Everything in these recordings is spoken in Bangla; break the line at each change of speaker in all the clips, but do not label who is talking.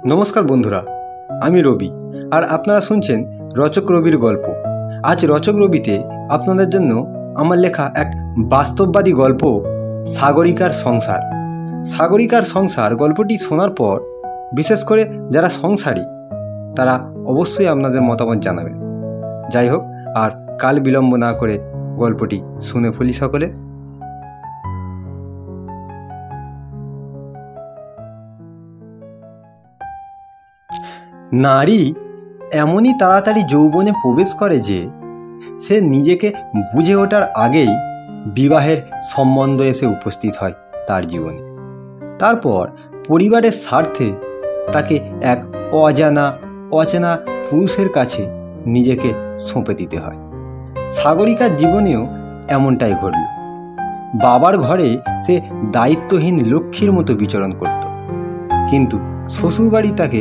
নমস্কার বন্ধুরা, আমি রবি আর আপনারা শুনছেন রচক রবির গল্প। আজ রচক রবিতে আপনাদের জন্য আমার লেখা এক বাস্তববাদী গল্প, সাগরিকার সংসার। সাগরিকার সংসার গল্পটি শোনার পর বিশেষ করে যারা সংসারী তারা অবশ্যই আপনাদের মতামত জানাবেন। যাই হোক, আর কাল বিলম্ব না করে গল্পটি শুনে ফেলি সকলে। নারী এমনই তাড়াতাড়ি যৌবনে প্রবেশ করে যে সে নিজেকে বুঝে ওঠার আগেই বিবাহের সম্বন্ধ এসে উপস্থিত হয় তার জীবনে। তারপর পরিবারের স্বার্থে তাকে এক অচেনা পুরুষের কাছে নিজেকে সঁপে দিতে হয়। সাগরিকার জীবনেও এমনটাই ঘটল। বাবার ঘরে সে দায়িত্বহীন লক্ষ্মীর মতো বিচরণ করত, কিন্তু শ্বশুরবাড়ি তাকে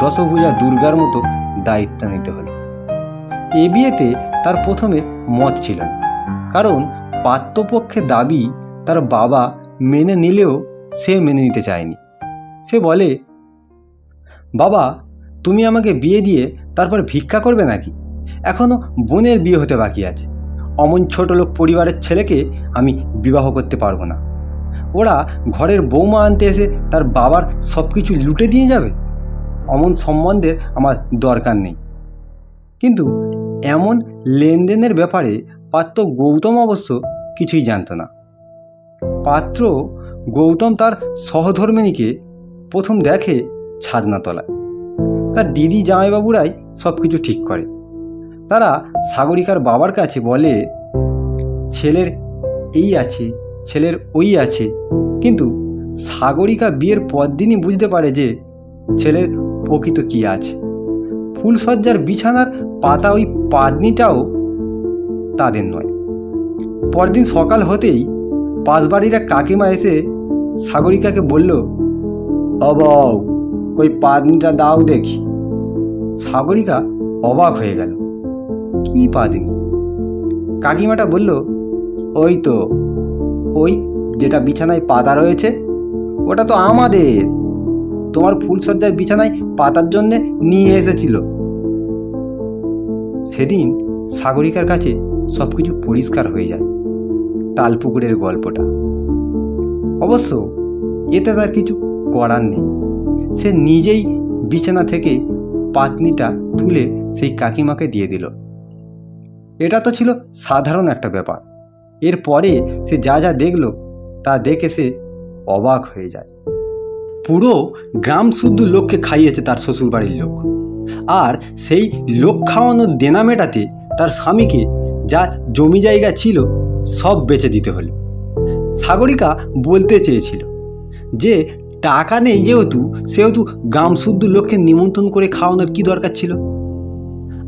দশভুজা দুর্গার মতো দায়িত্ব নিতে হলো। এ বিয়েতে তার প্রথমে মত ছিল না, কারণ পাত্রপক্ষের দাবি তার বাবা মেনে নিলেও সে মেনে নিতে চায়নি। সে বলে, বাবা, তুমি আমাকে বিয়ে দিয়ে তারপর ভিক্ষা করবে নাকি? এখনও বোনের বিয়ে হতে বাকি আছে। অমন ছোট লোক পরিবারের ছেলেকে আমি বিবাহ করতে পারবো না। ওরা ঘরের বৌমা আনতে এসে তার বাবার সব কিছু লুটে দিয়ে যাবে। অমন সম্বন্ধের আমার দরকার নেই। কিন্তু এমন লেনদেনের ব্যাপারে পাত্র গৌতম অবশ্য কিছুই জানত না। পাত্র গৌতম তার সহধর্মিণীকে প্রথম দেখে ছাদনাতলায়। তার দিদি জামাইবাবুরাই সব কিছু ঠিক করে। তারা সাগরিকার বাবার কাছে বলে, ছেলের এই আছে, ছেলের ওই আছে। কিন্তু সাগরিকা বিয়ের পরদিনই বুঝতে পারে যে ছেলের প্রকৃত কী আছে। ফুলসজ্জার বিছানার পাতা ওই পাদনিটাও তাদের নয়। পরদিন সকাল হতেই পাশবাড়ির এক কাকিমা এসে সাগরিকাকে বলল, অবাও, ওই পাদনিটা দাও দেখি। সাগরিকা অবাক হয়ে গেল। কি পাদনি? কাকিমাটা বলল, ওই তো, ওই যেটা বিছানায় পাতা রয়েছে, ওটা তো আমাদের। তোমার ফুলসজ্জার বিছানায় পাতার জন্যে নিয়ে এসেছিল। সেদিন সাগরিকার কাছে সব কিছু পরিষ্কার হয়ে যায়। তালপুকুরের গল্পটা অবশ্য এতে তার কিছু করার নেই। সে নিজেই বিছানা থেকে পাতনিটা তুলে সেই কাকিমাকে দিয়ে দিল। এটা তো ছিল সাধারণ একটা ব্যাপার। এরপরে সে যা যা দেখল তা দেখে সে অবাক হয়ে যায়। পুরো গ্রাম শুদ্ধ লোককে খাইয়েছে তার শ্বশুরবাড়ির লোক। আর সেই লোক খাওয়ানোর দেনা মেটাতে তার স্বামীকে যা জমি জায়গা ছিল সব বেচে দিতে হলো। সাগরিকা বলতে চেয়েছিল যে টাকা নেই সেহেতু গ্রাম শুদ্ধ লোককে নিমন্ত্রণ করে খাওয়ানোর কি দরকার ছিল?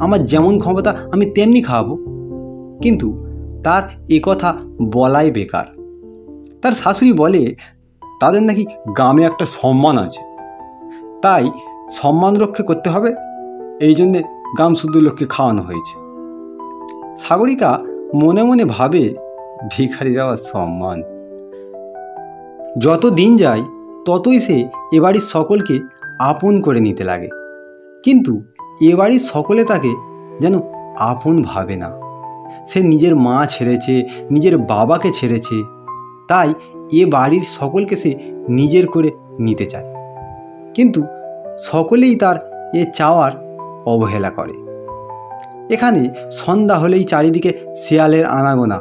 আমার যেমন ক্ষমতা আমি তেমনি খাওয়াবো। কিন্তু তার এ কথা বলাই বেকার। তার শাশুড়ি বলে, তাদের নাকি গ্রামে একটা সম্মান আছে, তাই সম্মান রক্ষা করতে হবে, এই জন্যে গ্রাম শুদ্ধ লোককে খাওয়ানো হয়েছে। সাগরিকা মনে মনে ভাবে, ভিখারিরা সম্মান। যত দিন যায় ততই সে এবাড়ির সকলকে আপন করে নিতে লাগে। কিন্তু এবাড়ির সকলে তাকে যেন আপন ভাবে না। সে নিজের মা ছেড়েছে, নিজের বাবাকে ছেড়েছে, তাই এ বাড়ির সকলকে সে নিজের করে নিতে চায়। কিন্তু সকলেই তার এ চাওয়ার অবহেলা করে। এখানে সন্ধ্যা হলেই চারিদিকে শেয়ালের আনাগোনা।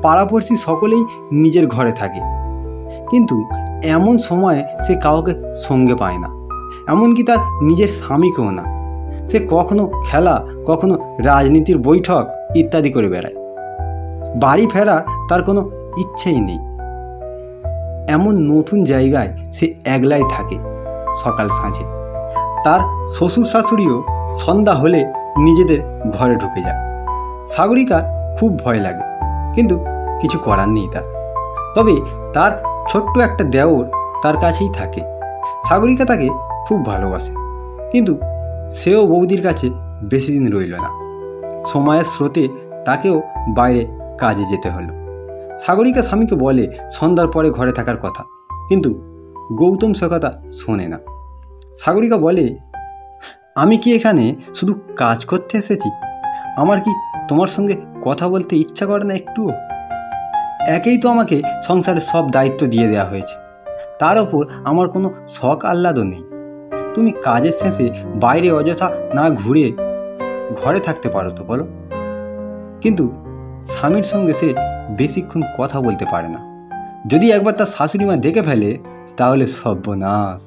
পাড়াপড়শি সকলেই নিজের ঘরে থাকে, কিন্তু এমন সময় সে কাউকে সঙ্গে পায় না, এমনকি তার নিজের স্বামীকেও না। সে কখনো খেলা, কখনো রাজনীতির বৈঠক ইত্যাদি করে বেড়ায়। বাড়ি ফেরার তার কোনো ইচ্ছেই নেই। এমন নতুন জায়গায় সে একলাই থাকে সকাল সাঁঝে। তার শ্বশুর শাশুড়িও সন্ধ্যা হলে নিজেদের ঘরে ঢুকে যায়। সাগরিকার খুব ভয় লাগে, কিন্তু কিছু করার নেই তার। তবে তার ছোট্ট একটা দেওর তার কাছেই থাকে। সাগরিকা তাকে খুব ভালোবাসে, কিন্তু সেও বৌদির কাছে বেশি দিন রইল না। সময়ের স্রোতে তাকেও বাইরে কাজে যেতে হলো। সাগরিকা স্বামীকে বলে সন্ধ্যার পরে ঘরে থাকার কথা, কিন্তু গৌতম সে কথা শোনে না। সাগরিকা বলে, আমি কি এখানে শুধু কাজ করতে এসেছি? আমার কি তোমার সঙ্গে কথা বলতে ইচ্ছা করে না একটুও? একেই তো আমাকে সংসারের সব দায়িত্ব দিয়ে দেওয়া হয়েছে, তার ওপর আমার কোনো শখ আহ্লাদও নেই। তুমি কাজের শেষে বাইরে অযথা না ঘুরে ঘরে থাকতে পারো তো বলো? কিন্তু স্বামীর সঙ্গে সে বেশিক্ষণ কথা বলতে পারে না। যদি একবার তার শাশুড়িমা দেখে ফেলে তাহলে সর্বনাশ।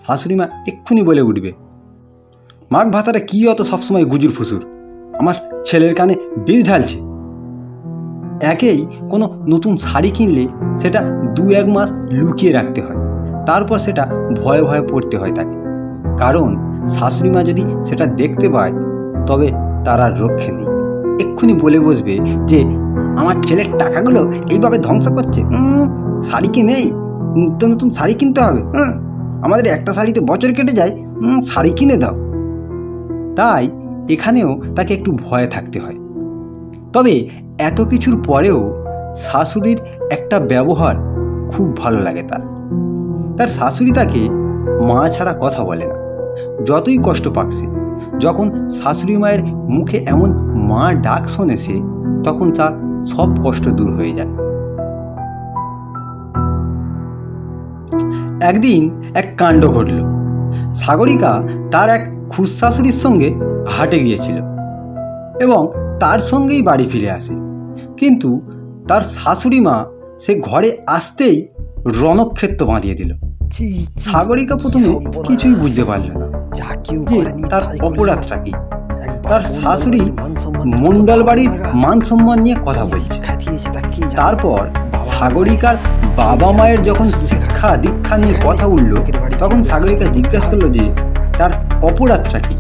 শাশুড়িমা এক্ষুনি বলে উঠবে, মাঘ ভাতাটা কী অত সবসময় গুজুর ফুসুর, আমার ছেলের কানে বিষ ঢালছে। একেই কোনো নতুন শাড়ি কিনলে সেটা 2-1 মাস লুকিয়ে রাখতে হয়, তারপর সেটা ভয়ে ভয়ে পড়তে হয় তাকে। কারণ শাশুড়িমা যদি সেটা দেখতে পায় তবে তার আর রক্ষে নেই। এক্ষুনি বলে বসবে যে আমার ছেলের টাকাগুলো এইভাবে ধ্বংস করছে, শাড়ি কি নেই, নতুন নতুন শাড়ি কিনতে হবে, আমাদের একটা শাড়িতে বছর কেটে যায়, শাড়ি কিনে দাও। তাই এখানেও তাকে একটু ভয়ে থাকতে হয়। তবে এত কিছুর পরেও শাশুড়ির একটা ব্যবহার খুব ভালো লাগে তার শাশুড়ি তাকে মা ছাড়া কথা বলে না। যতই কষ্ট পাক সে, যখন শাশুড়ি মায়ের মুখে এমন মা ডাক শোনে সে, তখন তার সব কষ্ট দূর হয়ে যায়। একদিন এক কাণ্ড ঘটল। সাগরিকা তার এক খুশশাশুড়ির সঙ্গে হাটে গিয়েছিল এবং তার সঙ্গেই বাড়ি ফিরে আসে। কিন্তু তার শাশুড়ি মা সে ঘরে আসতেই রণক্ষেত্র বাঁধিয়ে দিল। সাগরিকা প্রথমে কিছুই বুঝতে পারল না যে তার অপরাধটা কি। তার শাশুড়ি মণ্ডল বাড়ির মান সম্মান নিয়ে কথা বলছে। তারপর সাগরিকার বাবা মায়ের যখন শিক্ষা দীক্ষা নিয়ে কথা উঠল, তখন সাগরিকা জিজ্ঞাসা করলো যে তার অপরাধটা কি।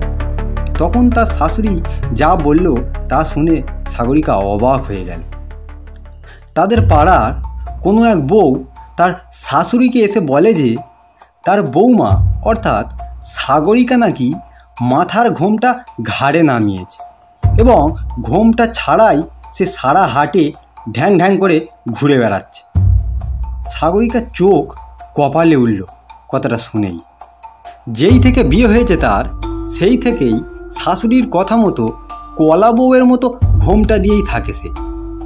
তখন তার শাশুড়ি যা বলল তা শুনে সাগরিকা অবাক হয়ে গেল। তাদের পাড়ার কোনো এক বউ তার শাশুড়িকে এসে বলে যে তার বৌমা অর্থাৎ সাগরিকা নাকি মাথার ঘোমটা ঘাড়ে নামিয়েছে এবং ঘোমটা ছাড়াই সে সারা হাটে ঢ্যাং ঢ্যাং করে ঘুরে বেড়াচ্ছে। সাগরিকার চোখ কপালে উঠল কথাটা শুনেই। যেই থেকে বিয়ে হয়েছে তার, সেই থেকেই শাশুড়ির কথা মতো কলা বউয়ের মতো ঘোমটা দিয়েই থাকে সে।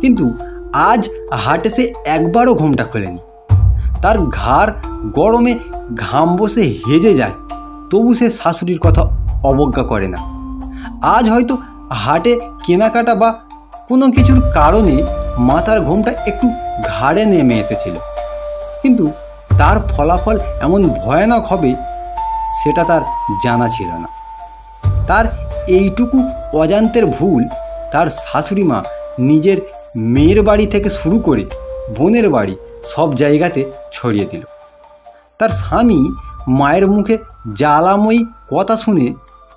কিন্তু আজ হাটে সে একবারও ঘোমটা খোলেনি। তার ঘাড় গরমে ঘাম বসে হেজে যায়, তবু সে শাশুড়ির কথা অবজ্ঞা করে না। আজ হয়তো হাটে কেনাকাটা বা কোনো কিছুর কারণে মাথার ঘোমটা একটু ঘাড়ে নেমে এসেছিল, কিন্তু তার ফলাফল এমন ভয়ানক হবে সেটা তার জানা ছিল না। তার এইটুকু অজান্তের ভুল তার শাশুড়ি মা নিজের মেয়ের বাড়ি থেকে শুরু করে বোনের বাড়ি সব জায়গাতে ছড়িয়ে দিল। তার স্বামী মায়ের মুখে জ্বালাময়ী কথা শুনে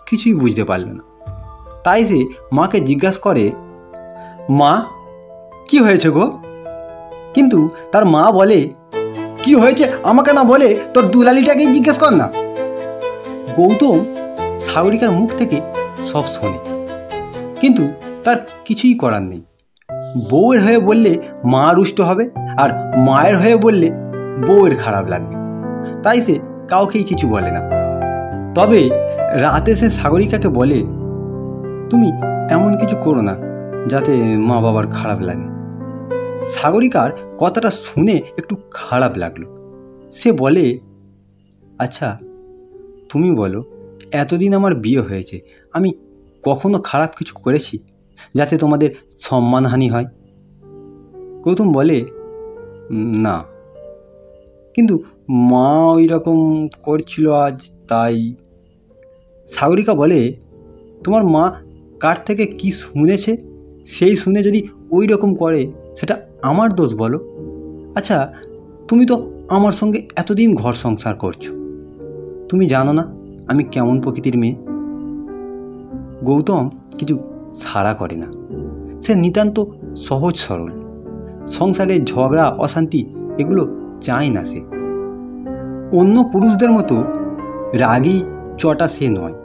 কিছুই বুঝতে পারল না। তাই সে মাকে জিজ্ঞাসা করে, মা কি হয়েছে গো? কিন্তু তার মা বলে, কি হয়েছে আমাকে না বলে তোর দুলালিটাকেই জিজ্ঞেস কর না। গৌতম সাগরিকার মুখ থেকে সব শোনে, কিন্তু তার কিছুই করার নেই। বউয়ের হয়ে বললে মা রুষ্ট হবে, আর মায়ের হয়ে বললে বউয়ের খারাপ লাগবে, তাই সে কাউকেই কিছু বলে না। তবে রাতে সে সাগরিকাকে বলে, তুমি এমন কিছু করো না যাতে মা বাবার খারাপ লাগে। সাগরিকার কথাটা শুনে একটু খারাপ লাগলো। সে বলে, আচ্ছা তুমি বলো, এতদিন আমার বিয়ে হয়েছে, আমি কখনো খারাপ কিছু করেছি যাতে তোমাদের সম্মানহানি হয়? গৌতম বলে, না, কিন্তু মা ওই রকম করছিল আজ, তাই। সাগরিকা বলে, তোমার মা কার থেকে কি শুনেছে সেই শুনে যদি ওই রকম করে সেটা আমার দোষ বলো? আচ্ছা তুমি তো আমার সঙ্গে এতদিন ঘর সংসার করছো, তুমি জানো না আমি কেমন প্রকৃতির মেয়ে? গৌতম কিছু সাড়া করে না। সে নিতান্ত সহজ সরল, সংসারে ঝগড়া অশান্তি এগুলো চায় না সে। অন্য পুরুষদের মতো রাগী চটা সে নয়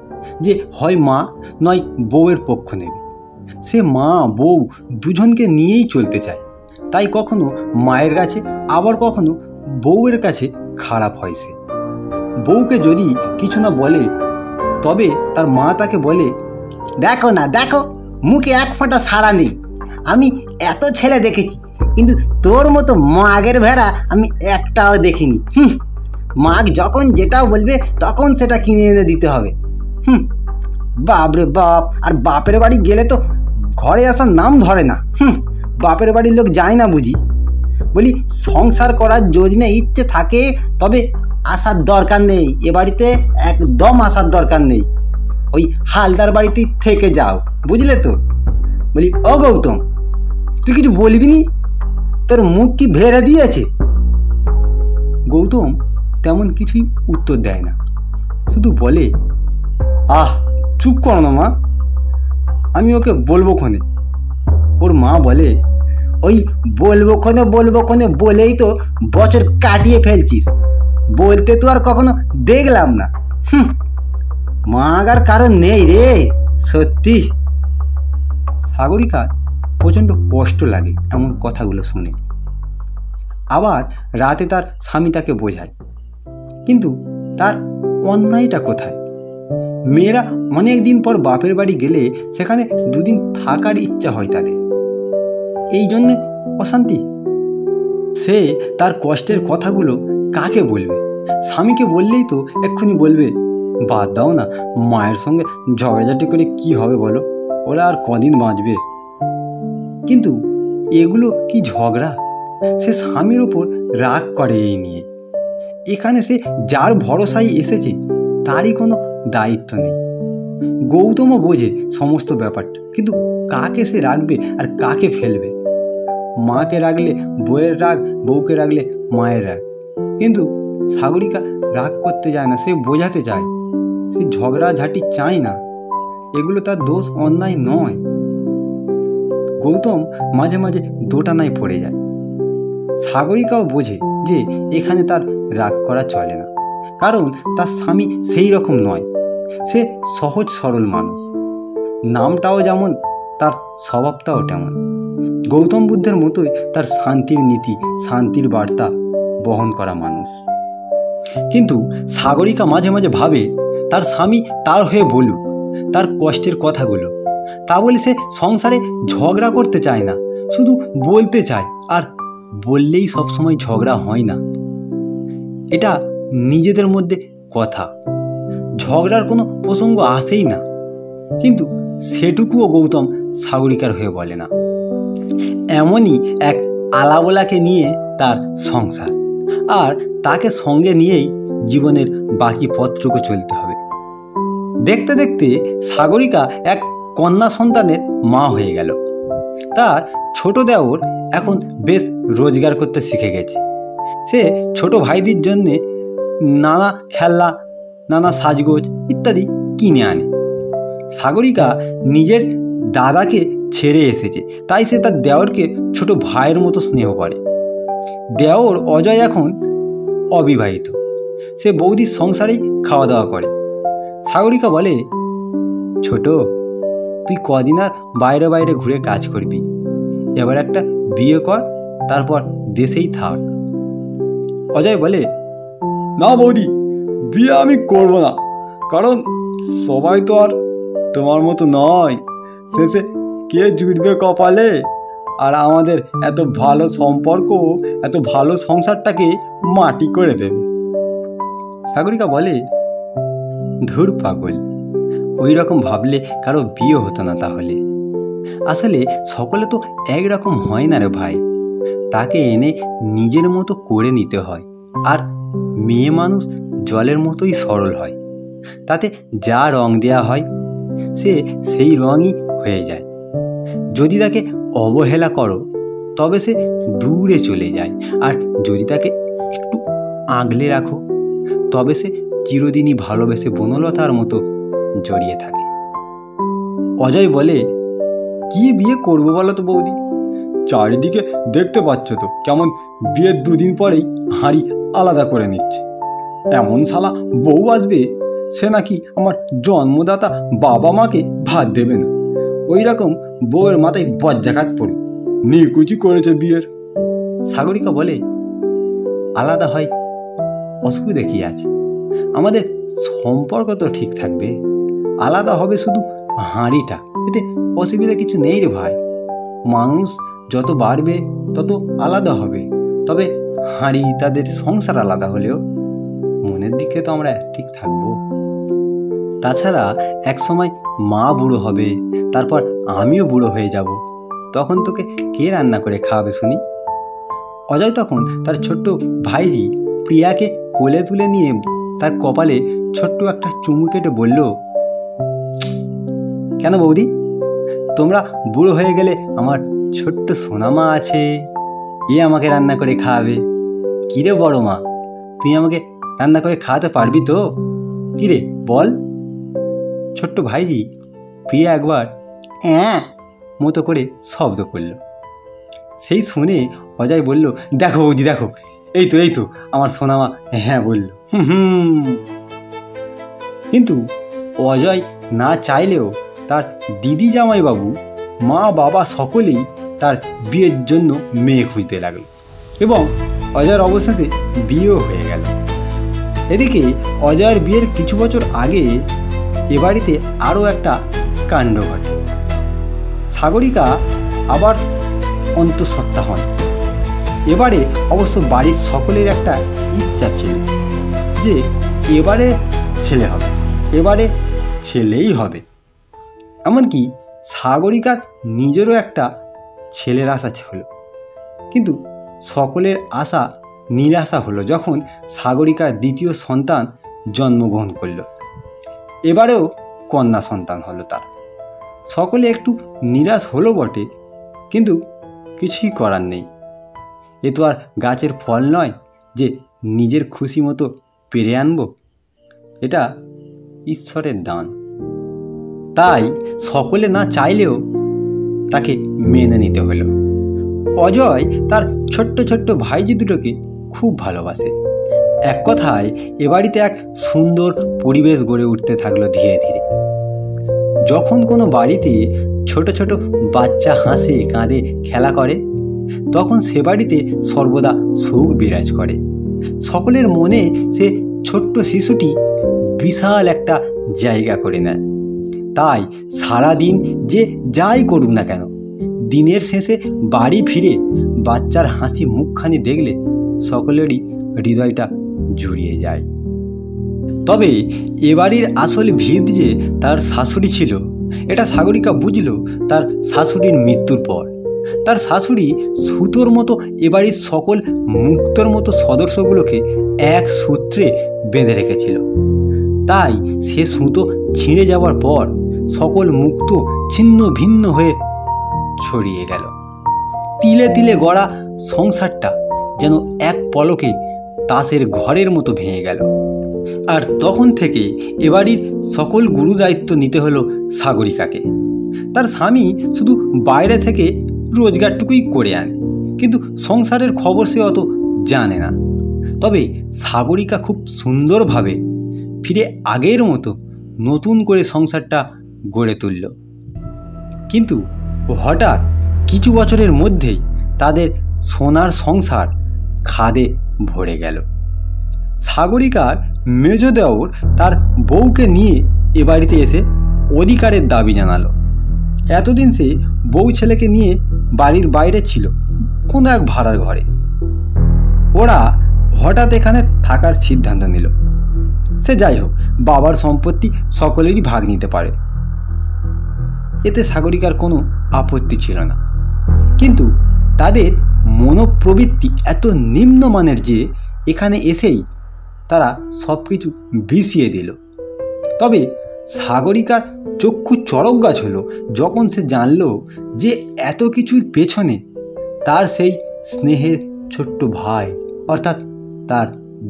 যে হয় মা নয় বউয়ের পক্ষ নেবে। সে মা বউ দুজনকে নিয়েই চলতে চায়, তাই কখনো মায়ের কাছে আবার কখনো বউয়ের কাছে খারাপ হয় সে। বউকে যদি কিছু না বলে তবে তার মা তাকে বলে,
দেখো না দেখো, মুখে এক ফোঁটা সাড়া নেই। আমি এত ছেলে দেখেছি, কিন্তু তোর মতো মাগের ভেড়া আমি একটাও দেখিনি। মাগ যখন যেটাও বলবে তখন সেটা কিনে এনে দিতে হবে। বাপ রে বাপ! আর বাপের বাড়ি গেলে তো ঘরে আসার নাম ধরে না। বাপের বাড়ির লোক যায় না বুঝি? বলি, সংসার করার যোজনে ইচ্ছে থাকে তবে আসার দরকার নেই, এ বাড়িতে একদম আসার দরকার নেই। ওই হালদার বাড়িতেই থেকে যাও, বুঝলে তো? বলি, ও গৌতম, তুই কিছু বলবি নি? তোর মুখ কি ভেড়ে দিয়েছে?
গৌতম তেমন কিছুই উত্তর দেয় না, শুধু বলে, আহ চুপ করো না মা, আমি ওকে বলবো ক্ষণে। ওর মা বলে,
ওই বলবো ক্ষণে বলেই তো বছর কাটিয়ে ফেলছিস। বলতে তো আর কখনো দেখলাম না। মাগার কারণ নেই রে, সত্যি।
সাগরিকার প্রচণ্ড কষ্ট লাগে এমন কথাগুলো শুনে। আবার রাতে তার স্বামী তাকে বোঝায়, কিন্তু তার অন্যায়টা কোথায়? মেয়েরা অনেক দিন পর বাপের বাড়ি গেলে সেখানে দুদিন থাকার ইচ্ছা হয় তাদের, এই জন্যে অশান্তি। সে তার কষ্টের কথাগুলো কাকে বলবে? স্বামীকে বললেই তো এক্ষুনি বলবে, বাদ দাও না, মায়ের সঙ্গে ঝগড়াঝাটি করে কি হবে বলো, ওরা আর কদিন বাঁচবে। কিন্তু এগুলো কি ঝগড়া? সে স্বামীর ওপর রাগ করে এই নিয়ে। এখানে সে যার ভরসায় এসেছে তারই কোনো দায়িত্ব নেই। গৌতমও বোঝে সমস্ত ব্যাপারটা, কিন্তু কাকে সে রাখবে আর কাকে ফেলবে? মাকে রাখলে বউয়ের রাগ, বউকে রাখলে মায়ের রাগ। কিন্তু সাগরিকা রাগ করতে চায় না, সে বোঝাতে চায়, সে ঝগড়াঝাটি চায় না। এগুলো তার দোষ, অন্যায় নয়। গৌতম মাঝে মাঝে দোটানায় পড়ে যায়। সাগরিকাও বোঝে যে এখানে তার রাগ করা চলে না, কারণ তার স্বামী সেই রকম নয়। সে সহজ সরল মানুষ, নামটাও যেমন, তার স্বভাবটাও তেমন। গৌতম বুদ্ধের মতোই তার শান্তির নীতি, শান্তির বার্তা বহন করা মানুষ। কিন্তু সাগরিকা মাঝে মাঝে ভাবে তার স্বামী তার হয়ে বলুক তার কষ্টের কথাগুলো। তা বলে সে সংসারে ঝগড়া করতে চায় না, শুধু বলতে চায়। আর বললেই সবসময় ঝগড়া হয় না, এটা নিজেদের মধ্যে কথা, ঝগড়ার কোনো প্রসঙ্গ আসেই না। কিন্তু সেটুকুও গৌতম সাগরিকার হয়ে বলে না। এমনই এক আলাবোলাকে নিয়ে তার সংসার, আর তাকে সঙ্গে নিয়েই জীবনের বাকি পথটুকু চলতে হবে। দেখতে দেখতে সাগরিকা এক কন্যা সন্তানের মা হয়ে গেল। তার ছোট দেওর এখন বেশ রোজগার করতে শিখে গেছে। সে ছোট ভাইদের জন্যে নানা খেলনা, নানা সাজগোজ ইত্যাদি কিনে আনে। সাগরিকা নিজের দাদাকে ছেড়ে এসেছে, তাই সে তার দেওরকে ছোট ভাইয়ের মতো স্নেহ করে। দেওর অজয় এখন অবিবাহিত, সে বৌদির সংসারেই খাওয়া দাওয়া করে। সাগরিকা বলে, ছোট, তুই কদিন আর বাইরে বাইরে ঘুরে কাজ করবি, এবার একটা বিয়ে কর, তারপর দেশেই থাক। অজয় বলে, না বৌদি, বিয়ে আমি করব না, কারণ সবাই তো আর তোমার মতো নয়। শেষে কে জুটবে কপালে? আর আমাদের এত ভালো সম্পর্ক, এত ভালো সংসারটাকে মাটি করে দেবে। সাগরিকা বলে, ধুর পাগল, ওই রকম ভাবলে কারো বিয়ে হতো না তাহলে। আসলে সকলে তো একরকম হয় না রে ভাই, তাকে এনে নিজের মতো করে নিতে হয়। আর মেয়ে মানুষ জলের মতোই সরল হয়, তাতে যা রং দেয়া হয় সে সেই রঙই হয়ে যায়। যদি তাকে অবহেলা করো তবে সে দূরে চলে যায়, আর যদি তাকে একটু আগলে রাখো তবে সে চিরদিনই ভালোবেসে বনলতার মতো জড়িয়ে থাকে। অজয় বলে, কি বিয়ে করবো বলো তো বৌদি? চারিদিকে দেখতে পাচ্ছ তো কেমন বিয়ের দুদিন পরেই হাঁড়ি আলাদা করে নিচ্ছে। এমন শালা বউ আসবে, সে নাকি আমার জন্মদাতা বাবা মাকে ভাত দেবে না। ওই রকম বউয়ের মাথায় বজ্জাঘাত পড়ুক, নিকুচি করেছে বিয়ের। সাগরিকা বলে, আলাদা হয় অসুবিধা কি আছে? আমাদের সম্পর্ক তো ঠিক থাকবে, আলাদা হবে শুধু হাঁড়িটা, এতে অসুবিধা কিছু নেই রে ভাই। মানুষ যত বাড়বে তত আলাদা হবে, তবে হাঁড়ি তাদের সংসার আলাদা হলেও মনের দিকে তো আমরা ঠিক থাকবো। তাছাড়া একসময় মা বুড়ো হবে, তারপর আমিও বুড়ো হয়ে যাব, তখন তোকে কে রান্না করে খাওয়াবে শুনি? অজয় তখন তার ছোট্ট ভাইজি প্রিয়াকে কোলে তুলে নিয়ে তার কপালে ছোট্ট একটা চুমু কেটে বলল, কেন বৌদি, তোমরা বুড়ো হয়ে গেলে আমার ছোট্ট সোনামা আছে, এ আমাকে রান্না করে খাওয়াবে। কিরে বড় মা, তুই আমাকে রান্না করে খাওয়াতে পারবি তো? কিরে বল। ছোট্ট ভাইজি প্রিয়া একবার
হ্যাঁ
মতো করে শব্দ করল। সেই শুনে অজয় বলল, দেখো বৌদি দেখো, এই তো আমার সোনামা হ্যাঁ বলল। কিন্তু অজয় না চাইলেও তার দিদি জামাইবাবু, মা বাবা সকলেই তার বিয়ের জন্য মেয়ে খুঁজতে লাগলো এবং অজয়ের অবশেষে বিয়েও হয়ে গেল। এদিকে অজয়ের বিয়ের কিছু বছর আগে এ বাড়িতে আরও একটা কাণ্ড ঘটে। সাগরিকা আবার অন্তঃসত্ত্বা হন। এবারে অবশ্য বাড়ির সকলের একটা ইচ্ছা ছিল যে এবারে ছেলে হবে, এবারে ছেলেই হবে। এমনকি সাগরিকার নিজেরও একটা ছেলের আশা ছিল, কিন্তু সকলের আশা নিরাশা হলো যখন সাগরিকার দ্বিতীয় সন্তান জন্মগ্রহণ করল। এবারেও কন্যা সন্তান হলো তার। সকলে একটু নিরাশ হলো বটে, কিন্তু কিছুই করার নেই। এ তো আর গাছের ফল নয় যে নিজের খুশি মতো পেরে আনবো, এটা ঈশ্বরের দান। তাই সকলে না চাইলেও তাকে মেনে নিতে হলো। অজয় তার ছোট্ট ছোট্ট ভাইজি দুটোকে খুব ভালোবাসে। এক কথায় এ বাড়িতে এক সুন্দর পরিবেশ গড়ে উঠতে থাকলো ধীরে ধীরে। যখন কোনো বাড়িতে ছোট ছোট বাচ্চা হাসে কাঁদে খেলা করে, তখন সে বাড়িতে সর্বদা সুখ বিরাজ করে। সকলের মনে সে ছোট্ট শিশুটি বিশাল একটা জায়গা করে নেয়। তাই সারাদিন যে যাই করুক না কেন, দিনের শেষে বাড়ি ফিরে বাচ্চার হাসি মুখখানি দেখলে সকলেরই হৃদয়টা জুড়িয়ে যায়। তবে এ বাড়ির আসল ভিত যে তার শাশুড়ি ছিল, এটা সাগরিকা বুঝল তার শাশুড়ির মৃত্যুর পর। তার শাশুড়ি সুতোর মতো এ বাড়ির সকল মুক্তোর মতো সদস্যগুলোকে এক সূত্রে বেঁধে রেখেছিল। তাই সে সুতো ছিঁড়ে যাওয়ার পর সকল মুক্ত ছিন্ন ভিন্ন হয়ে ছড়িয়ে গেল। তিলে তিলে গড়া সংসারটা যেন এক পলকে তাসের ঘরের মতো ভেঙে গেল। আর তখন থেকে এবাড়ির সকল গুরু দায়িত্ব নিতে হলো সাগরিকাকে। তার স্বামী শুধু বাইরে থেকে রোজগারটুকুই করে আনে, কিন্তু সংসারের খবর সে অত জানে না। তবে সাগরিকা খুব সুন্দরভাবে ফিরে আগের মতো নতুন করে সংসারটা গড়ে তুলল। কিন্তু হঠাৎ কিছু বছরের মধ্যেই তাদের সোনার সংসার খাদে ভরে গেল। সাগরিকার মেজ দেওর তার বউকে নিয়ে এ বাড়িতে এসে অধিকারের দাবি জানালো। এতদিন সে বউ ছেলেকে নিয়ে বাড়ির বাইরে ছিল কোনো এক ভাড়ার ঘরে। ওরা হঠাৎ এখানে থাকার সিদ্ধান্ত নিল। সে যাই হোক, বাবার সম্পত্তি সকলেরই ভাগ নিতে পারে, এতে সাগরিকার কোনো আপত্তি ছিল না। কিন্তু তাদের মনোপ্রবৃত্তি এত নিম্নমানের যে এখানে এসেই তারা সব কিছু বিষিয়ে দিল। তবে সাগরিকার চক্ষু চড়ক গাছ হলো যখন সে জানল যে এত কিছুর পেছনে তার সেই স্নেহের ছোট্ট ভাই অর্থাৎ তার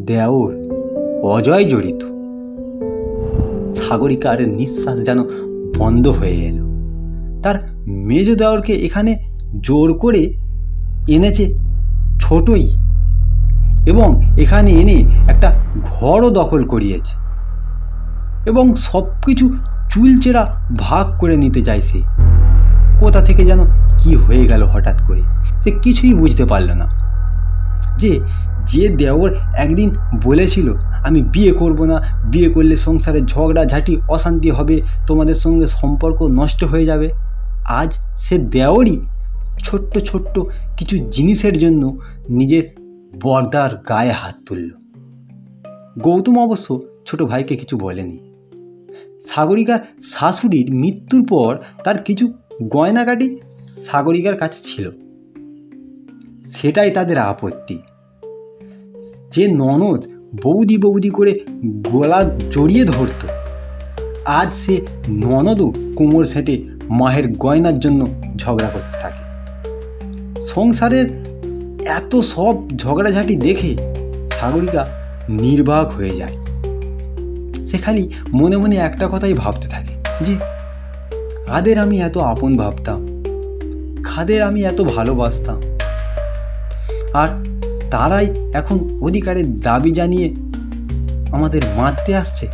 দেওর অজয় জড়িত। সাগরিকার নিঃশ্বাস যেন বন্ধ হয়ে এলো। তার মেজ দেওরকে এখানে জোর করে এনেছে ছোটই, এবং এখানে এনে একটা ঘরও দখল করিয়েছে এবং সব কিছু চুলচেরা ভাগ করে নিতে চাইছে। কোথা থেকে যেন কি হয়ে গেল হঠাৎ করে, সে কিছুই বুঝতে পারল না। যে যে দেওর একদিন বলেছিল আমি বিয়ে করব না, বিয়ে করলে সংসারে ঝগড়াঝাঁটি অশান্তি হবে, তোমাদের সঙ্গে সম্পর্ক নষ্ট হয়ে যাবে, আজ সে দেওরই ছোট্ট ছোট্ট কিছু জিনিসের জন্য নিজের বর্দার গায়ে হাত তুলল। গৌতম অবশ্য ছোট ভাইকে কিছু বলেনি। সাগরিকার শাশুড়ির মৃত্যুর পর তার কিছু গয়নাগাটি সাগরিকার কাছে ছিল, সেটাই তাদের আপত্তি। যে ননদ বৌদি বৌদি করে গলা জড়িয়ে ধরত, আজ সে ননদও কোমর সেটে মায়ের গয়নার জন্য ঝগড়া করতে থাকে। সংসারের এত সব ঝগড়াঝাঁটি দেখে সাগরিকা নির্বাক হয়ে যায়। সে খালি মনে মনে একটা কথাই ভাবতে থাকে যে কাদের আমি এত আপন ভাবতাম, কাদের আমি এত ভালোবাসতাম, আর তারাই এখন অধিকারের দাবি জানিয়ে আমাদের মারতে আসছে।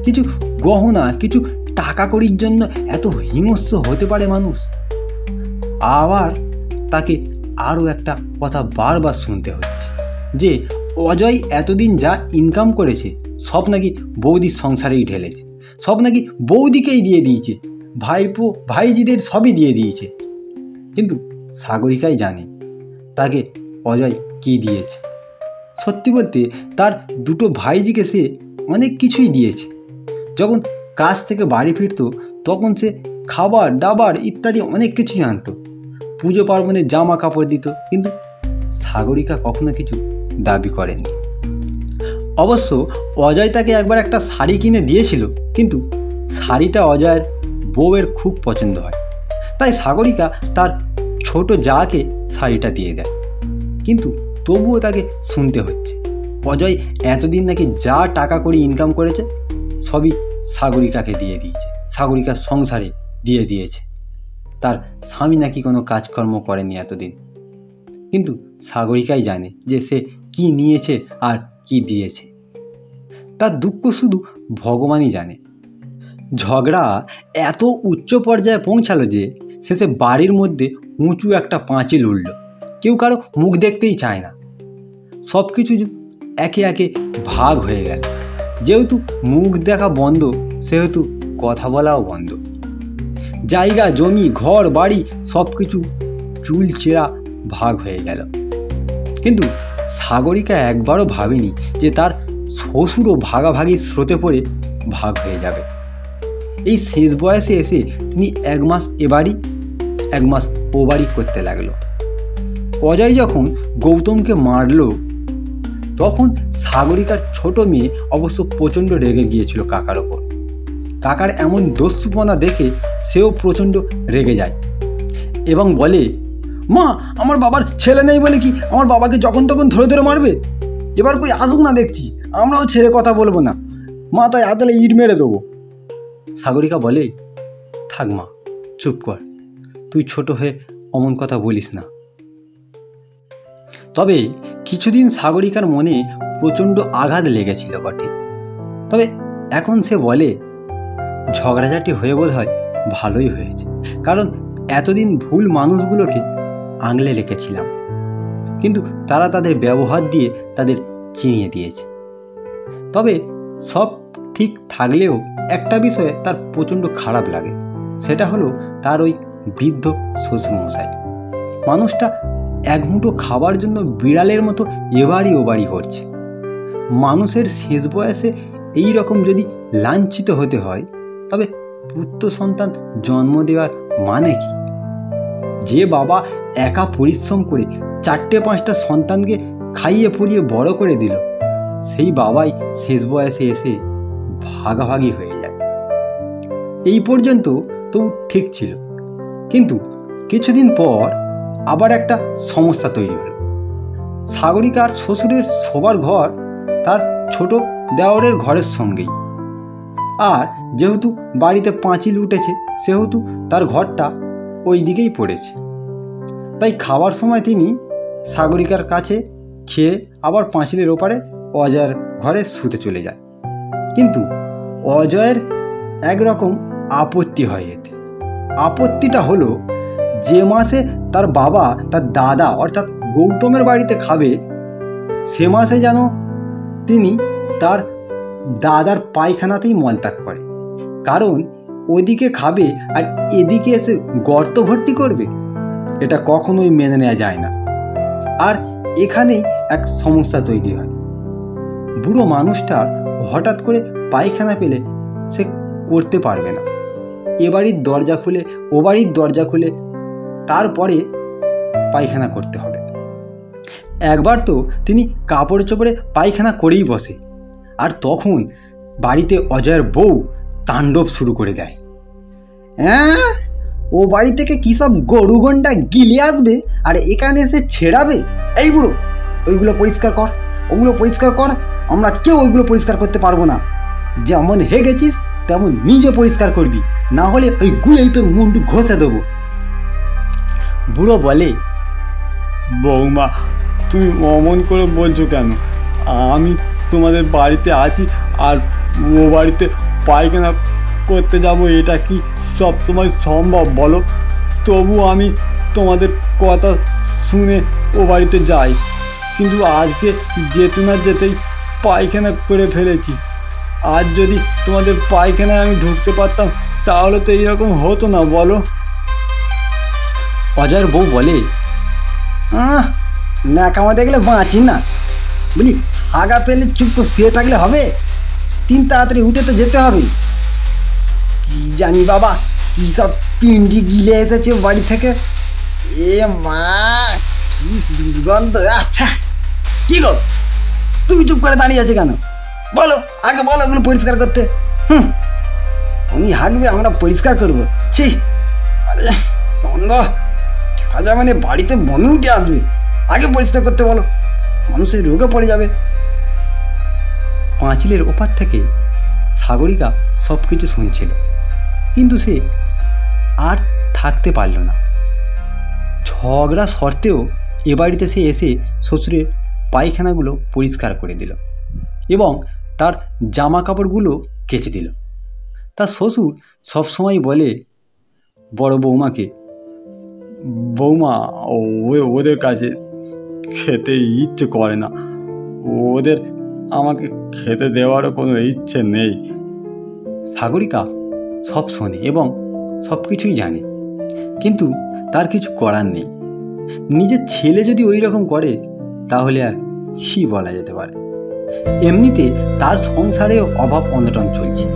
কিছু গহনা, কিছু টাকা কড়ির জন্য এত হিংস্র হতে পারে মানুষ? আবার তাকে আরও একটা কথা বারবার শুনতে হচ্ছে যে অজয় এতদিন যা ইনকাম করেছে সব নাকি বৌদির সংসারেই ঢেলেছে, সব নাকি বৌদিকেই দিয়ে দিয়েছে, ভাইপো ভাইজিদের সবই দিয়ে দিয়েছে। কিন্তু সাগরিকাই জানে তাকে অজয় কী দিয়েছে। সত্যি বলতে তার দুটো ভাইজিকে সে অনেক কিছুই দিয়েছে। যখন কাজ থেকে বাড়ি ফিরত তখন সে খাবার দাবার ইত্যাদি অনেক কিছুই আনতো, পুজো পার্বণে জামা কাপড় দিত, কিন্তু সাগরিকা কখনো কিছু দাবি করেনি। অবশ্য অজয় তাকে একবার একটা শাড়ি কিনে দিয়েছিল, কিন্তু শাড়িটা অজয়ের বউয়ের খুব পছন্দ হয়, তাই সাগরিকা তার ছোট জাকে শাড়িটা দিয়ে দেয়। কিন্তু তবুও তাকে শুনতে হচ্ছে অজয় এতদিন নাকি যা টাকা করে ইনকাম করেছে সবই সাগরিকাকে দিয়ে দিয়েছে, সাগরিকার সংসারে দিয়ে দিয়েছে। তার স্বামী নাকি কোনো কাজকর্ম করেনি এতদিন। কিন্তু সাগরিকাই জানে যে সে কি নিয়েছে আর কি দিয়েছে। তার দুঃখ শুধু ভগবানই জানে। ঝগড়া এত উচ্চ পর্যায়ে পৌঁছালো যে শেষে বাড়ির মধ্যে উঁচু একটা পাঁচিল উঠল। কেউ কারো মুখ দেখতেই চায় না, সব কিছু একে একে ভাগ হয়ে গেল। যেহেতু মুখ দেখা বন্ধ, সেহেতু কথা বলাও বন্ধ। জায়গা জমি ঘর বাড়ি সব কিছু চুলচেরা ভাগ হয়ে গেল। কিন্তু সাগরিকা একবারও ভাবেনি যে তার শ্বশুরও ভাগাভাগির স্রোতে পড়ে ভাগ হয়ে যাবে। এই শেষ বয়সে এসে তিনি এক মাস এ বাড়ি এক মাস ও বাড়ি করতে লাগলো। অজয় যখন গৌতমকে মারল তখন সাগরিকার ছোট মেয়ে অবশ্য প্রচণ্ড রেগে গিয়েছিল কাকার ওপর। কাকার এমন দস্যুপনা দেখে সেও প্রচণ্ড রেগে যায় এবং বলে, মা আমার বাবার ছেলে নেই বলে কি আমার বাবাকে যখন তখন ধরে ধরে মারবে? এবার কই আসুক না, দেখছি আমরাও ছেড়ে কথা বলবো না, মা তাই হাতালে ইট মেরে দেবো। সাগরিকা বলে, থাক মা, চুপ কর, তুই ছোট হয়ে অমন কথা বলিস না। তবে কিছুদিন সাগরিকার মনে প্রচণ্ড আঘাত লেগেছিল বটে। তবে এখন সে বলে, ঝগড়াঝাটি হয়ে বোধ হয় ভালোই হয়েছে, কারণ এতদিন ভুল মানুষগুলোকে আঙলে রেখেছিলাম, কিন্তু তারা তাদের ব্যবহার দিয়ে তাদের চিনিয়ে দিয়েছে। তবে সব ঠিক থাকলেও একটা বিষয়ে তার প্রচণ্ড খারাপ লাগে, সেটা হলো তার ওই বৃদ্ধ শ্বশুরমশাই। মানুষটা এক মুঠো খাবার জন্য বিড়ালের মতো এবারই ওবারই করছে। মানুষের শেষ বয়সে এই রকম যদি লাঞ্ছিত হতে হয় তবে পুত্র সন্তান জন্ম দেওয়ার মানে কি? যে বাবা একা পরিশ্রম করে 4-5টা সন্তানকে খাইয়ে পরিয়ে বড় করে দিল, সেই বাবাই শেষ বয়সে এসে ভাগাভাগি হয়ে যায়। এই পর্যন্ত তো ঠিক ছিল, কিন্তু কিছুদিন পর আবার একটা সমস্যা তৈরি হলো। সাগরিকার শ্বশুরের শোবার ঘর তার ছোট দেওরের ঘরের সঙ্গেই, আর যেহেতু বাড়িতে পাঁচিল উঠেছে সেহেতু তার ঘরটা ওই দিকেই পড়েছে। তাই খাবার সময় তিনি সাগরিকার কাছে খেয়ে আবার পাঁচিলের ওপারে অজয়ের ঘরে শুতে চলে যায়। কিন্তু অজয়ের একরকম আপত্তি হয় এতে। আপত্তিটা হলো, যে মাসে তার বাবা তার দাদা অর্থাৎ গৌতমের বাড়িতে খাবে সে মাসে যেন তিনি তার দাদার পায়খানাতেই মলত্যাগ করে, কারণ ওদিকে খাবে আর এদিকে এসে গর্ত ভর্তি করবে, এটা কখনোই মেনে নেওয়া যায় না। আর এখানেই এক সমস্যা তৈরি হয়। বুড়ো মানুষটার হঠাৎ করে পায়খানা পেলে সে করতে পারবে না, এ বাড়ির দরজা খুলে ও বাড়ির দরজা খুলে তারপরে পায়খানা করতে হবে। একবার তো তিনি কাপড় চোপড়ে পায়খানা করেই বসে, আর তখন বাড়িতে অজয়ের বউ তাণ্ডব শুরু করে দেয়।
হ্যাঁ, ও বাড়ি থেকে কী সব গরু গন্ডা গিলে আসবে আর এখানে এসে ছেড়াবে। এই বুড়ো, ওইগুলো পরিষ্কার কর, ওগুলো পরিষ্কার কর। আমরা কেউ ওইগুলো পরিষ্কার করতে পারবো না। যেমন হেগেছিস তেমন নিজে পরিষ্কার করবি, না হলে ওই গুলেই তোর মুন্ডু ঘষে দেবো।
বুড়ো বলে, বৌমা তুমি অমন করে বলছো কেন? আমি তোমাদের বাড়িতে আছি আর ও বাড়িতে পায়খানা করতে যাব, এটা কি সবসময় সম্ভব বলো? তবু আমি তোমাদের কথা শুনে ও বাড়িতে যাই, কিন্তু আজকে যেতে না যেতেই পায়খানা করে ফেলেছি। আজ যদি তোমাদের পায়খানায় আমি ঢুকতে পারতাম তাহলে তো এইরকম হতো না, বলো? অজয়ের বউ বলে,
ন্যাকামা দেখলে বাঁচি না, বলি হাগা পেলে চুপ করে শুয়ে থাকলে হবে? তাড়াতাড়ি উঠে তো যেতে হবে। কি জানি বাবা, কী সব পিন্ডি গিলে এসেছে বাড়ি থেকে। এ মা, কি দুর্গন্ধ। আচ্ছা, কি গো তুমি চুপ করে দাঁড়িয়ে আছে কেন? বলো, আগে বলো ওগুলো পরিষ্কার করতে। উনি হাঁকবে, আমরা পরিষ্কার করবো? ছি, আরে গন্ধ, দেখা যায় মানে বাড়িতে বমি উঠে আসবে। আগে পরিষ্কার করতে বলো, মানুষের রোগে পড়ে যাবে।
পাঁচিলের ওপার থেকে সাগরিকা সব কিছু শুনছিল, কিন্তু সে আর থাকতে পারল না। ঝগড়া সত্ত্বেও এ বাড়িতে সে এসে শ্বশুরের পায়খানাগুলো পরিষ্কার করে দিল এবং তার জামা কাপড়গুলো কেচে দিল। তার শ্বশুর সবসময় বলে বড় বৌমাকে, বৌমা ওদের কাছে খেতে ইচ্ছে করে না, ওদের আমাকে খেতে দেওয়ারও কোনো ইচ্ছে নেই। সাগরিকা সব শোনে এবং সব কিছুই জানে, কিন্তু তার কিছু করার নেই। নিজের ছেলে যদি ওই রকম করে তাহলে আর কি বলা যেতে পারে। এমনিতে তার সংসারেও অভাব অনটন চলছে,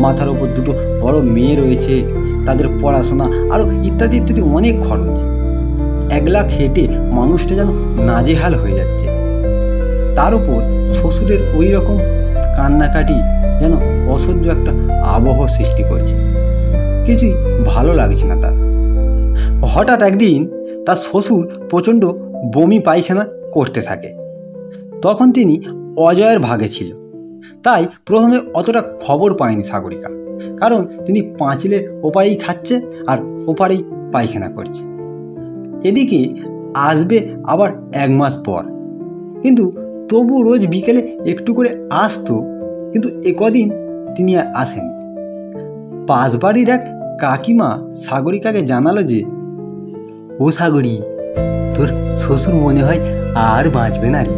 মাথার ওপর দুটো বড় মেয়ে রয়েছে, তাদের পড়াশোনা আরও ইত্যাদি ইত্যাদি অনেক খরচ। একলা খেটে মানুষটা যেন নাজেহাল হয়ে যাচ্ছে। তার উপর শ্বশুরের ওই রকম কান্নাকাটি যেন অসহ্য একটা আবহ সৃষ্টি করছে, কিছুই ভালো লাগছে না তার। হঠাৎ একদিন তার শ্বশুর প্রচণ্ড বমি পায়খানা করতে থাকে। তখন তিনি অজয়ের ভাগে ছিল, তাই প্রথমে অতটা খবর পায়নি সাগরিকা, কারণ তিনি পাঁচিলের ওপারেই খাচ্ছে আর ওপারেই পায়খানা করছে। এদিকে আসবে আবার 1 মাস পর, কিন্তু তবু রোজ বিকেলে একটু করে আসতো, কিন্তু একদিন তিনি আর আসেনি। পাশ বাড়ির এক কাকিমা সাগরিকাকে জানালো যে, ও সাগরি, তোর শ্বশুর মনে হয় আর বাঁচবে না রে,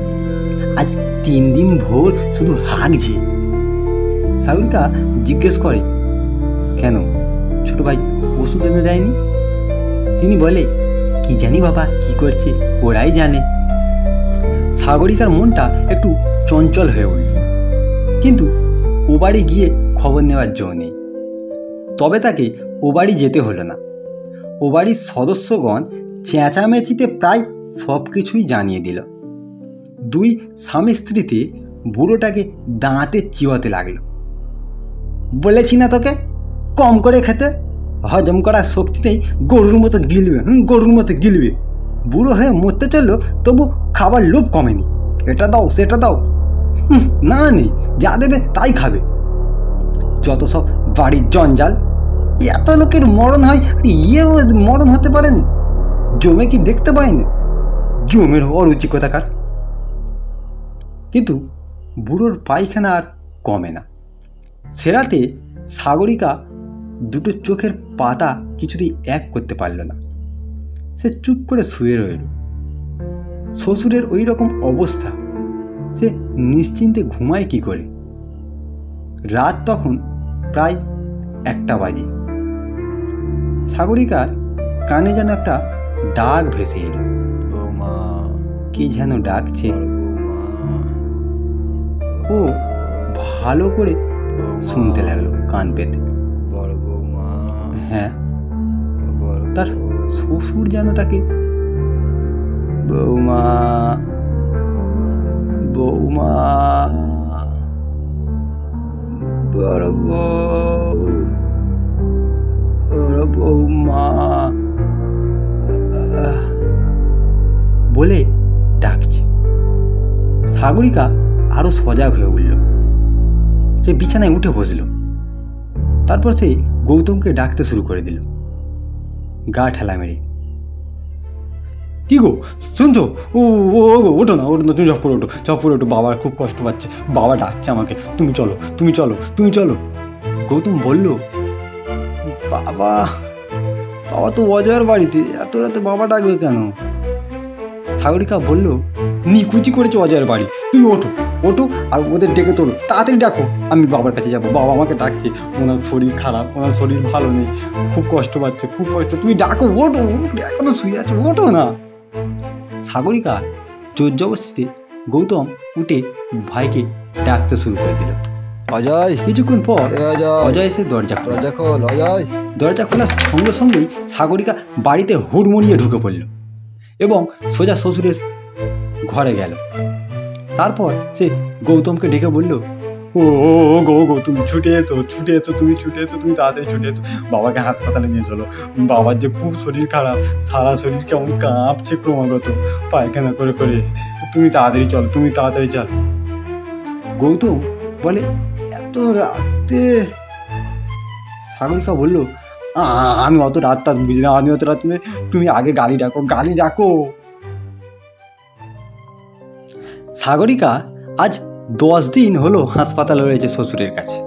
আজ 3 দিন ভোর শুধু হাঁকছে। সাগরিকা জিজ্ঞেস করে, কেন, ছোট ভাই ওষুধ এনে দেয়নি? তিনি বলে, কি জানি বাবা কি করছে, ওরাই জানে। সাগরিকার মনটা একটু চঞ্চল হয়ে উঠল, কিন্তু ও বাড়ি গিয়ে খবর নেওয়ার জো নেই। তবে তাকে ও বাড়ি যেতে হলো না। ও বাড়ির সদস্যগণ চেঁচামেচিতে প্রায় সব কিছুই জানিয়ে দিল। 2 স্বামী স্ত্রীতে বুড়োটাকে দাঁতে চিবাতে লাগলো।
বলেছি না তোকে কম করে খেতে, হজম করার শক্তি নেই, গরুর মতো গিলবে, গরুর মতো গিলবে। বুড়ো হয়ে মরতে চললো, তবু খাবার লোভ কমেনি। এটা দাও সেটা দাও, না নেই, যা দেবে তাই খাবে। যত সব বাড়ির জঞ্জাল, এত লোকের মরণ হয়, ইয়ে মরণ হতে পারেনি, জমে কি দেখতে পায়নি? জমের অরুচি কোথাকার। কিন্তু বুড়োর পায়খানা আর কমে না। সেরাতে সাগরিকা দুটো চোখের পাতা কিছুতেই এক করতে পারল না। সে চুপ করে শুয়ে রইল। শ্বশুরের ওই রকম অবস্থা
সে নিশ্চিন্তে ঘুমায় কি করে? রাত তখন প্রায় 1টা বাজে। সাগরিকার কানে যেন একটা ডাক ভেসে এলো।
বৌমা,
কি যেন ডাকছে।
বৌমা,
ও ভালো করে
বৌমা,
শুনতে লাগলো কান পেতে।
বড় বৌমা,
হ্যাঁ,
বড়
তার
বৌ।
শ্বশুর যেন তাকে বৌমা বৌমা বড় বউ বড় বৌমা বলে ডাকছে। সাগরিকা আরো সজাগ হয়ে উঠল। সে বিছানায় উঠে বসল। তারপর সে গৌতমকে ডাকতে শুরু করে দিল, গা ঠেলা মেরে। কি গো, শুনছো? ও ও গো, ওঠো না, তুমি ঝপ করে ওঠো, বাবার খুব কষ্ট পাচ্ছে, বাবা ডাকছে আমাকে, তুমি চলো। গৌতম বলল, বাবা তো অজয়ের বাড়িতে, এত রাতে বাবা ডাকবে কেন? সাগরিকা বলল, নিকুচি করেছে অজয়ের বাড়ি, তুমি ওঠো আর ওদের ডেকে তোলো, তাড়াতাড়ি ডাকো, আমি বাবার কাছে যাবো, বাবা আমাকে ডাকছে, ওনার শরীর খারাপ, ওনার শরীর ভালো নেই, খুব কষ্ট পাচ্ছে, তুমি ডাকো, ওঠো, এখনো শুয়ে আছো, ওঠো না। সাগরিকা জোর জবরদস্তিতে গৌতম উঠে ভাইকে ডাকতে শুরু করে দিল।
অজয়,
কিছুক্ষণ পর অজয় এসে
দরজা খোল। অজয়।
দরজা খোলার সঙ্গে সঙ্গেই সাগরিকা বাড়িতে হুড়মুড়িয়ে ঢুকে পড়ল এবং সোজা শ্বশুরের ঘরে গেল। তারপর সে গৌতমকে ডেকে বলল, ও গো, তুমি ছুটে এসো, তুমি তাড়াতাড়ি ছুটে এসো, বাবাকে হাসপাতালে নিয়ে চলো, বাবার যে খুব শরীর খারাপ, সারা শরীর কেমন কাঁপছে ক্রমাগত, পায়খানা করে, তুমি তাড়াতাড়ি চল। গৌতম বলে, এত রাতে? সাগরিকা বলল, আমি অত রাত বুঝি না, তুমি আগে গাড়ি ডাকো। সাগরিকা আজ 10 দিন হলো হাসপাতালে রয়েছে শ্বশুরের কাছে।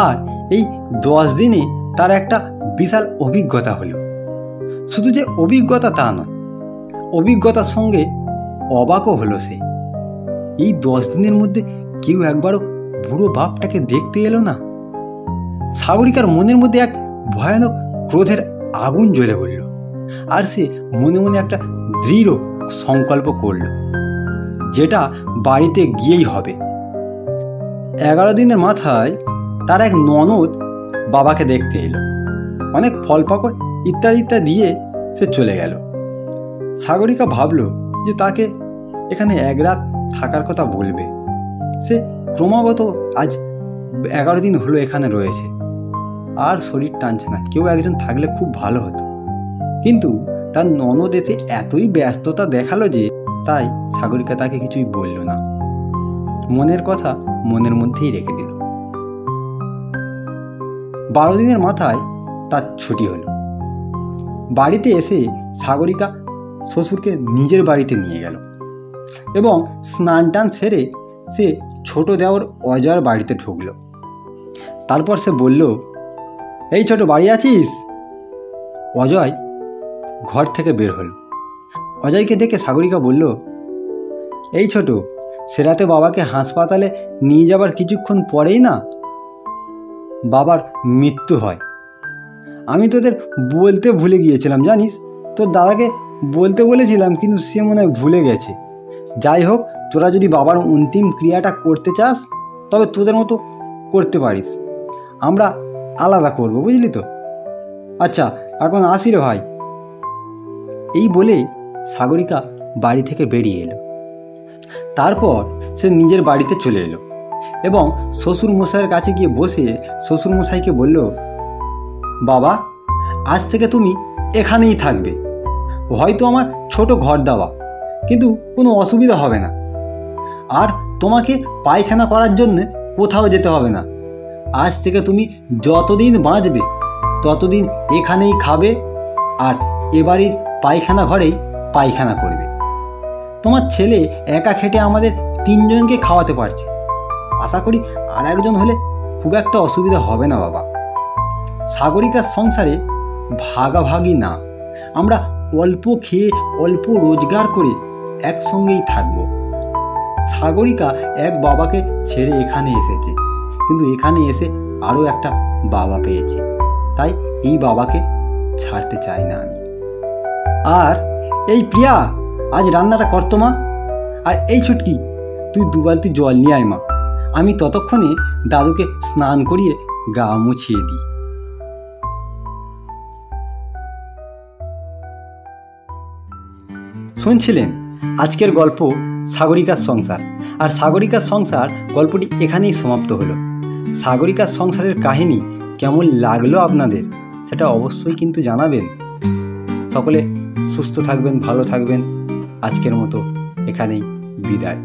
আর এই 10 দিনে তার একটা বিশাল অভিজ্ঞতা হলো। শুধু যে অভিজ্ঞতা তা নয়, অভিজ্ঞতার সঙ্গে অবাকও হলো সে। এই 10 দিনের মধ্যে কেউ একবারও বুড়ো বাপটাকে দেখতে এলো না। সাগরিকার মনের মধ্যে এক ভয়ানক ক্রোধের আগুন জ্বলে উঠল, আর সে মনে মনে একটা দৃঢ় সংকল্প করল, যেটা বাড়িতে গিয়েই হবে। 11 দিনের মাথায় তার এক ননদ বাবাকে দেখতে এলো। অনেক ফল পাকড় ইত্যাদি দিয়ে সে চলে গেল। সাগরিকা ভাবল যে তাকে এখানে 1 রাত থাকার কথা বলবে। সে ক্রমাগত আজ 11 দিন হলো এখানে রয়েছে, আর শরীর টানছে না, কেউ একজন থাকলে খুব ভালো হতো। কিন্তু তার ননদ এসে এতই ব্যস্ততা দেখালো যে তাই সাগরিকা তাকে কিছুই বলল না, মনের কথা মনের মধ্যেই রেখে দিল। 12 দিনের মাথায় তার ছুটি হলো। বাড়িতে এসে সাগরিকা শ্বশুরকে নিজের বাড়িতে নিয়ে গেল এবং স্নান টান সেরে সে ছোট দেওর অজয়ের বাড়িতে ঢুকল। তারপর সে বলল, এই ছোট, বাড়ি আছিস? অজয় ঘর থেকে বের হলো। অজয়কে দেখে সাগরিকা বলল, এই ছোট, সে রাতে বাবাকে হাসপাতালে নিয়ে যাবার কিছুক্ষণ পরেই না বাবার মৃত্যু হয়। আমি তোদের বলতে ভুলে গিয়েছিলাম, জানিস, তোর দাদাকে বলতে বলেছিলাম, কিন্তু সে মনে হয় ভুলে গেছে। যাই হোক, তোরা যদি বাবার অন্তিম ক্রিয়াটা করতে চাস তবে তোদের মতো করতে পারিস, আমরা আলাদা করব, বুঝলি তো? আচ্ছা, এখন আসি রে ভাই। এই বলে সাগরিকা বাড়ি থেকে বেরিয়ে এলো। তারপর সে নিজের বাড়িতে চলে এলো এবং শ্বশুর মশাইয়ের কাছে গিয়ে বসে শ্বশুর মশাইকে বলল, বাবা, আজ থেকে তুমি এখানেই থাকবে। হয়তো আমার ছোট ঘর দেওয়া, কিন্তু কোনো অসুবিধা হবে না। আর তোমাকে পায়খানা করার জন্য কোথাও যেতে হবে না। আজ থেকে তুমি যতদিন বাঁচবে ততদিন এখানেই খাবে আর এবাড়ির পায়খানা ঘরেই পায়খানা করবে। তোমার ছেলে একা খেটে আমাদের 3 জনকে খাওয়াতে পারছে, আশা করি আর একজন হলে খুব একটা অসুবিধা হবে না বাবা। সাগরিকার সংসারে ভাগাভাগি না, আমরা অল্প খেয়ে অল্প রোজগার করে একসঙ্গেই থাকব। সাগরিকা এক বাবাকে ছেড়ে এখানে এসেছে, কিন্তু এখানে এসে আরও একটা বাবা পেয়েছে, তাই এই বাবাকে ছাড়তে চাই না আমি। আর এই প্রিয়া, আজ রান্নাটা করতো মা। আর এই ছুটকি, তুই 2 বালতি জল নিয়ে আয় মা, আমি ততক্ষণে দাদুকে স্নান করিয়ে গা মুছিয়ে দিই। শুনছিলেন আজকের গল্প সাগরিকার সংসার। আর সাগরিকার সংসার গল্পটি এখানেই সমাপ্ত হলো। সাগরিকার সংসারের কাহিনী কেমন লাগলো আপনাদের সেটা অবশ্যই কিন্তু জানাবেন। সকলে সুস্থ থাকবেন, ভালো থাকবেন। আজকের মতো এখানেই বিদায়।